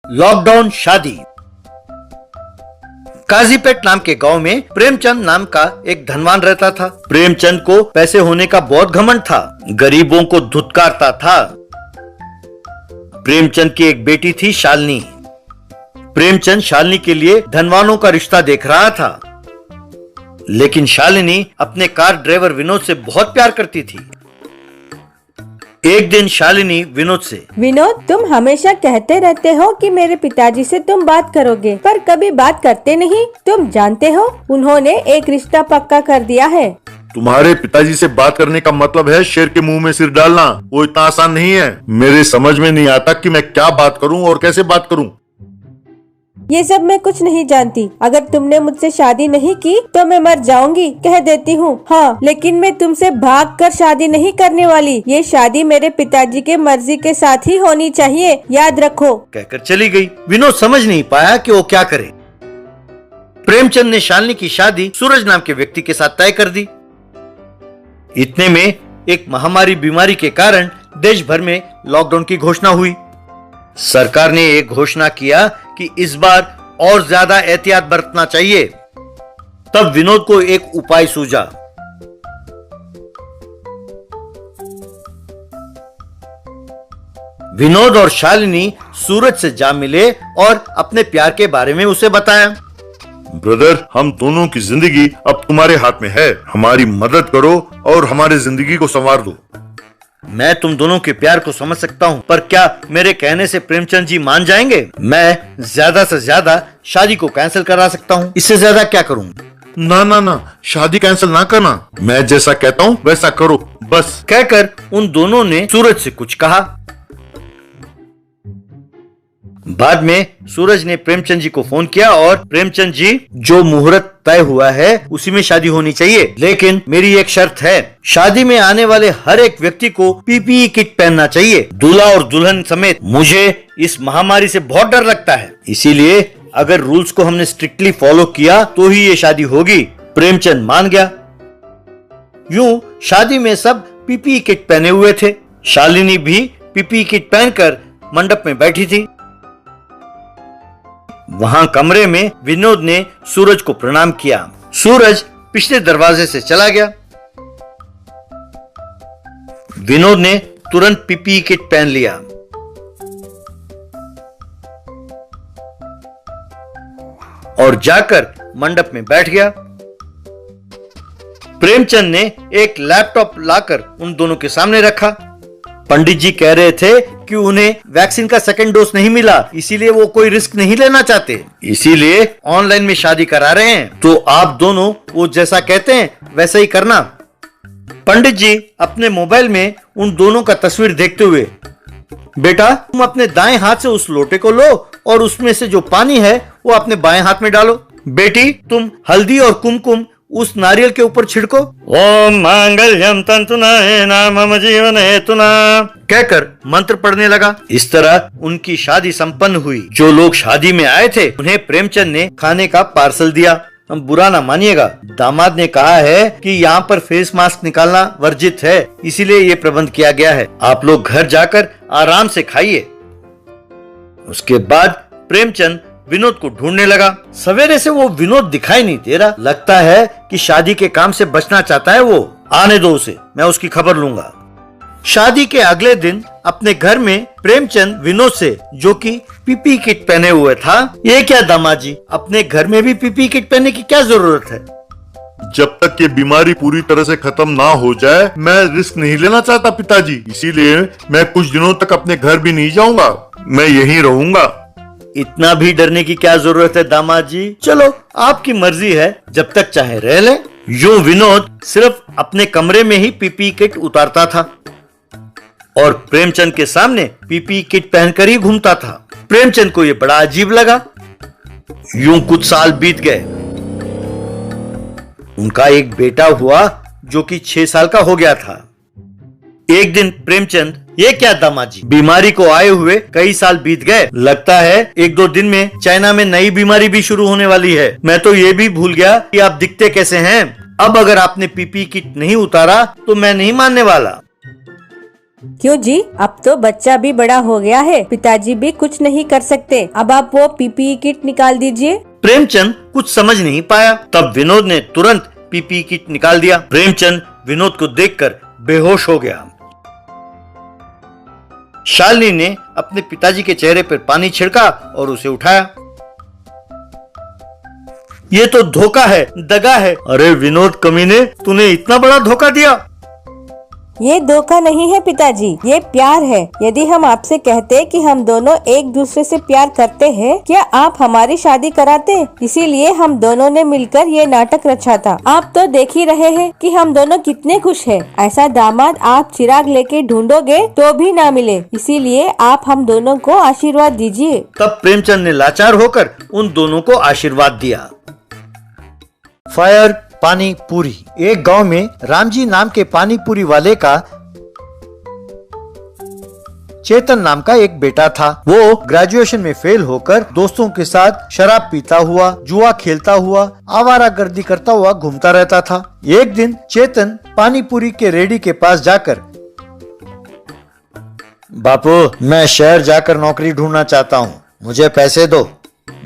Lockdown शादी। काजीपेट नाम के गांव में प्रेमचंद नाम का एक धनवान रहता था। प्रेमचंद को पैसे होने का बहुत घमंड था, गरीबों को धुतकारता था। प्रेमचंद की एक बेटी थी शालिनी। प्रेमचंद शालिनी के लिए धनवानों का रिश्ता देख रहा था, लेकिन शालिनी अपने कार ड्राइवर विनोद से बहुत प्यार करती थी। एक दिन शालिनी विनोद से, विनोद, तुम हमेशा कहते रहते हो कि मेरे पिताजी से तुम बात करोगे, पर कभी बात करते नहीं। तुम जानते हो उन्होंने एक रिश्ता पक्का कर दिया है। तुम्हारे पिताजी से बात करने का मतलब है शेर के मुंह में सिर डालना। वो इतना आसान नहीं है। मेरे समझ में नहीं आता कि मैं क्या बात करूं और कैसे बात करूं। ये सब मैं कुछ नहीं जानती। अगर तुमने मुझसे शादी नहीं की तो मैं मर जाऊंगी, कह देती हूँ। हाँ, लेकिन मैं तुमसे भागकर शादी नहीं करने वाली। ये शादी मेरे पिताजी के मर्जी के साथ ही होनी चाहिए, याद रखो, कहकर चली गई। विनोद समझ नहीं पाया कि वो क्या करे। प्रेमचंद ने शालिनी की शादी सूरज नाम के व्यक्ति के साथ तय कर दी। इतने में एक महामारी बीमारी के कारण देश भर में लॉकडाउन की घोषणा हुई। सरकार ने एक घोषणा किया कि इस बार और ज्यादा एहतियात बरतना चाहिए। तब विनोद को एक उपाय सूझा। विनोद और शालिनी सूरज से जा मिले और अपने प्यार के बारे में उसे बताया। ब्रदर, हम दोनों की जिंदगी अब तुम्हारे हाथ में है। हमारी मदद करो और हमारी जिंदगी को संवार दो। मैं तुम दोनों के प्यार को समझ सकता हूँ, पर क्या मेरे कहने से प्रेमचंद जी मान जाएंगे? मैं ज्यादा से ज्यादा शादी को कैंसिल करा सकता हूँ, इससे ज्यादा क्या करूँ? ना ना ना, शादी कैंसिल ना करना। मैं जैसा कहता हूँ वैसा करो बस। कहकर उन दोनों ने सूरज से कुछ कहा। बाद में सूरज ने प्रेमचंद जी को फोन किया और प्रेमचंद जी, जो मुहूर्त तय हुआ है उसी में शादी होनी चाहिए, लेकिन मेरी एक शर्त है। शादी में आने वाले हर एक व्यक्ति को पीपीई किट पहनना चाहिए, दूल्हा और दुल्हन समेत। मुझे इस महामारी से बहुत डर लगता है, इसीलिए अगर रूल्स को हमने स्ट्रिक्टली फॉलो किया तो ही ये शादी होगी। प्रेमचंद मान गया। यूं शादी में सब पीपीई किट पहने हुए थे। शालिनी भी पीपीई किट पहनकर मंडप में बैठी थी। वहां कमरे में विनोद ने सूरज को प्रणाम किया। सूरज पिछले दरवाजे से चला गया। विनोद ने तुरंत पीपीई किट पहन लिया और जाकर मंडप में बैठ गया। प्रेमचंद ने एक लैपटॉप लाकर उन दोनों के सामने रखा। पंडित जी कह रहे थे कि उन्हें वैक्सीन का सेकंड डोज नहीं मिला, इसीलिए वो कोई रिस्क नहीं लेना चाहते, इसीलिए ऑनलाइन में शादी करा रहे हैं। तो आप दोनों वो जैसा कहते हैं वैसा ही करना। पंडित जी अपने मोबाइल में उन दोनों का तस्वीर देखते हुए, बेटा, तुम अपने दाएं हाथ से उस लोटे को लो और उसमें से जो पानी है वो अपने बाएं हाथ में डालो। बेटी, तुम हल्दी और कुमकुम उस नारियल के ऊपर छिड़को। ओम मांगल्यम तंतुना मम जीवन हेतुना कहकर मंत्र पढ़ने लगा। इस तरह उनकी शादी संपन्न हुई। जो लोग शादी में आए थे उन्हें प्रेमचंद ने खाने का पार्सल दिया। हम बुरा ना मानिएगा, दामाद ने कहा है कि यहाँ पर फेस मास्क निकालना वर्जित है, इसीलिए ये प्रबंध किया गया है। आप लोग घर जाकर आराम से खाइए। उसके बाद प्रेमचंद विनोद को ढूंढने लगा। सवेरे से वो विनोद दिखाई नहीं दे रहा। लगता है कि शादी के काम से बचना चाहता है वो। आने दो उसे, मैं उसकी खबर लूंगा। शादी के अगले दिन अपने घर में प्रेमचंद विनोद से, जो कि पीपी किट पहने हुए था, ये क्या दामाद जी, अपने घर में भी पीपी किट पहनने की क्या जरूरत है? जब तक ये बीमारी पूरी तरह से खत्म ना हो जाए मैं रिस्क नहीं लेना चाहता पिताजी, इसीलिए मैं कुछ दिनों तक अपने घर भी नहीं जाऊंगा, मैं यहीं रहूंगा। इतना भी डरने की क्या जरूरत है दामाद जी, चलो आपकी मर्जी है, जब तक चाहे रह ले। यूं विनोद सिर्फ अपने कमरे में ही पीपी किट उतारता था और प्रेमचंद के सामने पीपी किट पहनकर ही घूमता था। प्रेमचंद को यह बड़ा अजीब लगा। यूं कुछ साल बीत गए। उनका एक बेटा हुआ जो कि 6 साल का हो गया था। एक दिन प्रेमचंद, ये क्या दामाद जी, बीमारी को आए हुए कई साल बीत गए, लगता है 1-2 दिन में चाइना में नई बीमारी भी शुरू होने वाली है। मैं तो ये भी भूल गया कि आप दिखते कैसे हैं। अब अगर आपने पीपी किट नहीं उतारा तो मैं नहीं मानने वाला। क्यों जी, अब तो बच्चा भी बड़ा हो गया है, पिताजी भी कुछ नहीं कर सकते। अब आप वो पीपीई किट निकाल दीजिए। प्रेमचंद कुछ समझ नहीं पाया। तब विनोद ने तुरंत पीपीई किट निकाल दिया। प्रेमचंद विनोद को देखकर बेहोश हो गया। शालिनी ने अपने पिताजी के चेहरे पर पानी छिड़का और उसे उठाया। ये तो धोखा है, दगा है। अरे विनोद कमीने, तूने इतना बड़ा धोखा दिया। ये धोखा नहीं है पिताजी, ये प्यार है। यदि हम आपसे कहते कि हम दोनों एक दूसरे से प्यार करते हैं, क्या आप हमारी शादी कराते? इसीलिए हम दोनों ने मिलकर ये नाटक रचा था। आप तो देख ही रहे हैं कि हम दोनों कितने खुश हैं। ऐसा दामाद आप चिराग लेके ढूंढोगे तो भी ना मिले। इसीलिए आप हम दोनों को आशीर्वाद दीजिए। तब प्रेमचंद ने लाचार होकर उन दोनों को आशीर्वाद दिया। फायर पानी पूरी। एक गांव में रामजी नाम के पानी पूरी वाले का चेतन नाम का एक बेटा था। वो ग्रेजुएशन में फेल होकर दोस्तों के साथ शराब पीता हुआ, जुआ खेलता हुआ, आवारागर्दी करता हुआ घूमता रहता था। एक दिन चेतन पानी पूरी के रेडी के पास जाकर, बापू मैं शहर जाकर नौकरी ढूंढना चाहता हूँ, मुझे पैसे दो।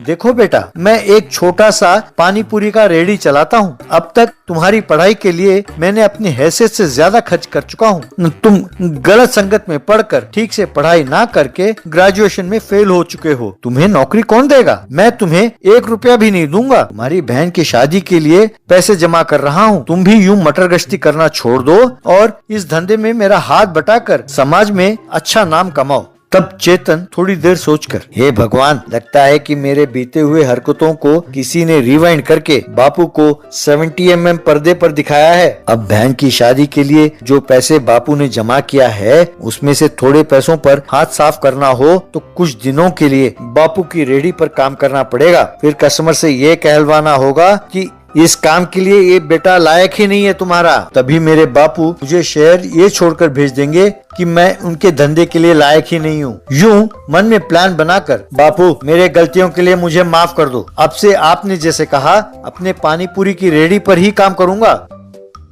देखो बेटा, मैं एक छोटा सा पानी पूरी का रेडी चलाता हूँ। अब तक तुम्हारी पढ़ाई के लिए मैंने अपनी हैसियत से ज्यादा खर्च कर चुका हूँ। तुम गलत संगत में पढ़कर ठीक से पढ़ाई ना करके ग्रेजुएशन में फेल हो चुके हो। तुम्हें नौकरी कौन देगा? मैं तुम्हें 1 रुपया भी नहीं दूंगा। तुम्हारी बहन की शादी के लिए पैसे जमा कर रहा हूँ। तुम भी यूँ मटर गश्ती करना छोड़ दो और इस धंधे में मेरा हाथ बटाकर समाज में अच्छा नाम कमाओ। तब चेतन थोड़ी देर सोचकर, हे भगवान, लगता है कि मेरे बीते हुए हरकतों को किसी ने रिवाइंड करके बापू को 70 mm पर्दे पर दिखाया है। अब बहन की शादी के लिए जो पैसे बापू ने जमा किया है, उसमें से थोड़े पैसों पर हाथ साफ करना हो तो कुछ दिनों के लिए बापू की रेहड़ी पर काम करना पड़ेगा। फिर कस्टमर से ये कहलवाना होगा कि इस काम के लिए ये बेटा लायक ही नहीं है तुम्हारा। तभी मेरे बापू मुझे शहर ये छोड़कर भेज देंगे कि मैं उनके धंधे के लिए लायक ही नहीं हूँ। यूँ मन में प्लान बनाकर, बापू मेरे गलतियों के लिए मुझे माफ कर दो। अब से आपने जैसे कहा अपने पानी पूरी की रेहड़ी पर ही काम करूँगा।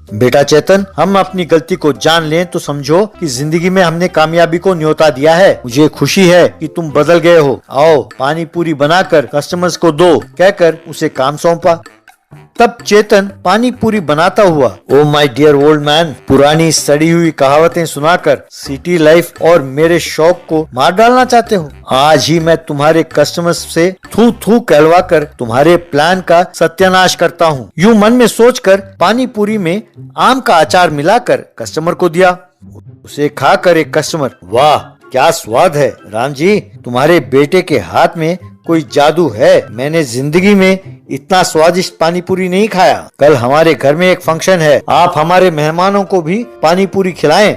बेटा चेतन, हम अपनी गलती को जान लें तो समझो कि जिंदगी में हमने कामयाबी को न्योता दिया है। मुझे खुशी है कि तुम बदल गए हो। आओ पानी पूरी बनाकर कस्टमर्स को दो, कहकर उसे काम सौंपा। तब चेतन पानी पूरी बनाता हुआ, oh my dear old man, पुरानी सड़ी हुई कहावतें सुनाकर सिटी लाइफ और मेरे शौक को मार डालना चाहते हो? आज ही मैं तुम्हारे कस्टमर्स से थू थू कहलवा कर तुम्हारे प्लान का सत्यानाश करता हूँ। यूँ मन में सोचकर पानी पूरी में आम का अचार मिलाकर कस्टमर को दिया। उसे खाकर एक कस्टमर, वाह क्या स्वाद है राम जी, तुम्हारे बेटे के हाथ में कोई जादू है। मैंने जिंदगी में इतना स्वादिष्ट पानी पूरी नहीं खाया। कल हमारे घर में एक फंक्शन है, आप हमारे मेहमानों को भी पानी पूरी खिलाएं।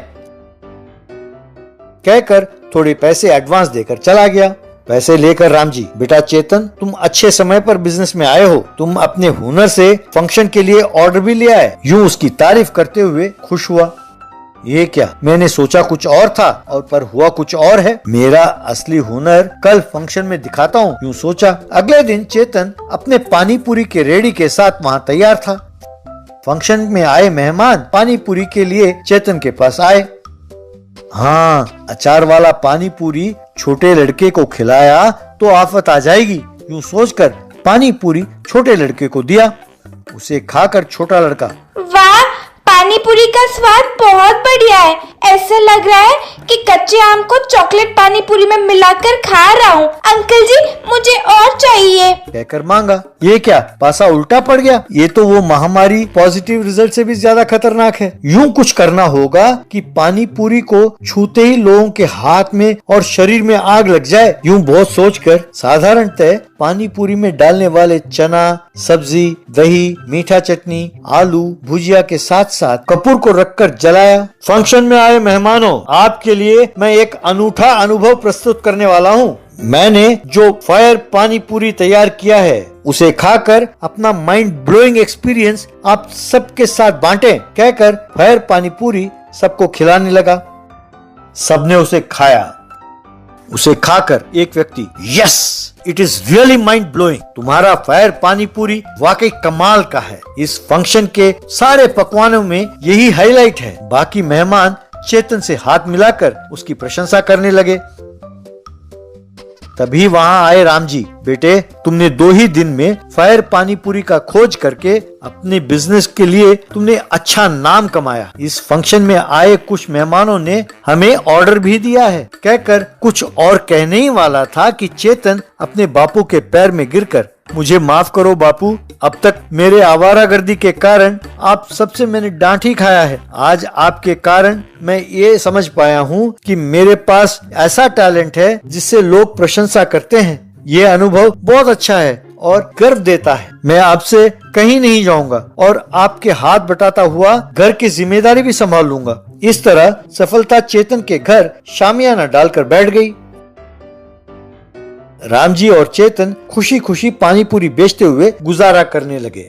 कहकर थोड़े पैसे एडवांस देकर चला गया। पैसे लेकर राम जी, बेटा चेतन, तुम अच्छे समय पर बिजनेस में आए हो। तुम अपने हुनर से फंक्शन के लिए ऑर्डर भी ले आए। यूँ उसकी तारीफ करते हुए खुश हुआ। ये क्या, मैंने सोचा कुछ और था और पर हुआ कुछ और है। मेरा असली हुनर कल फंक्शन में दिखाता हूँ, यूँ सोचा। अगले दिन चेतन अपने पानी पूरी के रेडी के साथ वहाँ तैयार था। फंक्शन में आए मेहमान पानी पूरी के लिए चेतन के पास आए। हाँ, अचार वाला पानी पूरी छोटे लड़के को खिलाया तो आफत आ जाएगी, यूँ सोचकर पानी पूरी छोटे लड़के को दिया। उसे खाकर छोटा लड़का, वाह, पानी पूरी का स्वाद बहुत बढ़िया है। ऐसा लग रहा है कि कच्चे आम को चॉकलेट पानी पूरी में मिलाकर खा रहा हूँ। अंकल जी, मुझे और चाहिए, कहकर मांगा। ये क्या, पासा उल्टा पड़ गया। ये तो वो महामारी पॉजिटिव रिजल्ट से भी ज्यादा खतरनाक है। यूं कुछ करना होगा कि पानी पूरी को छूते ही लोगों के हाथ में और शरीर में आग लग जाए। यूं बहुत सोचकर साधारणतः पानी पूरी में डालने वाले चना, सब्जी, दही, मीठा चटनी, आलू, भुजिया के साथ साथ कपूर को रखकर जलाया। फंक्शन में आए मेहमानों, आपके लिए मैं एक अनूठा अनुभव प्रस्तुत करने वाला हूँ। मैंने जो फायर पानी पूरी तैयार किया है, उसे खाकर अपना माइंड ब्लोइंग एक्सपीरियंस आप सबके साथ बांटें, कहकर फायर पानी पूरी सबको खिलाने लगा। सबने उसे खाया। उसे खाकर एक व्यक्ति, yes, it is really mind blowing, तुम्हारा फायर पानी पूरी वाकई कमाल का है। इस फंक्शन के सारे पकवानों में यही हाईलाइट है। बाकी मेहमान चेतन से हाथ मिलाकर उसकी प्रशंसा करने लगे। तभी वहां आए राम जी। बेटे, तुमने 2 ही दिन में फायर पानी पूरी का खोज करके अपने बिजनेस के लिए तुमने अच्छा नाम कमाया। इस फंक्शन में आए कुछ मेहमानों ने हमें ऑर्डर भी दिया है। कहकर कुछ और कहने ही वाला था कि चेतन अपने बापू के पैर में गिरकर, मुझे माफ करो बापू, अब तक मेरे आवारागर्दी के कारण आप सबसे मैंने डांट ही खाया है। आज आपके कारण मैं ये समझ पाया हूँ कि मेरे पास ऐसा टैलेंट है जिससे लोग प्रशंसा करते हैं। ये अनुभव बहुत अच्छा है और गर्व देता है। मैं आपसे कहीं नहीं जाऊंगा और आपके हाथ बटाता हुआ घर की जिम्मेदारी भी संभाल लूंगा। इस तरह सफलता चेतन के घर शामियाना डालकर बैठ गई। रामजी और चेतन खुशी खुशी पानी पूरी बेचते हुए गुजारा करने लगे।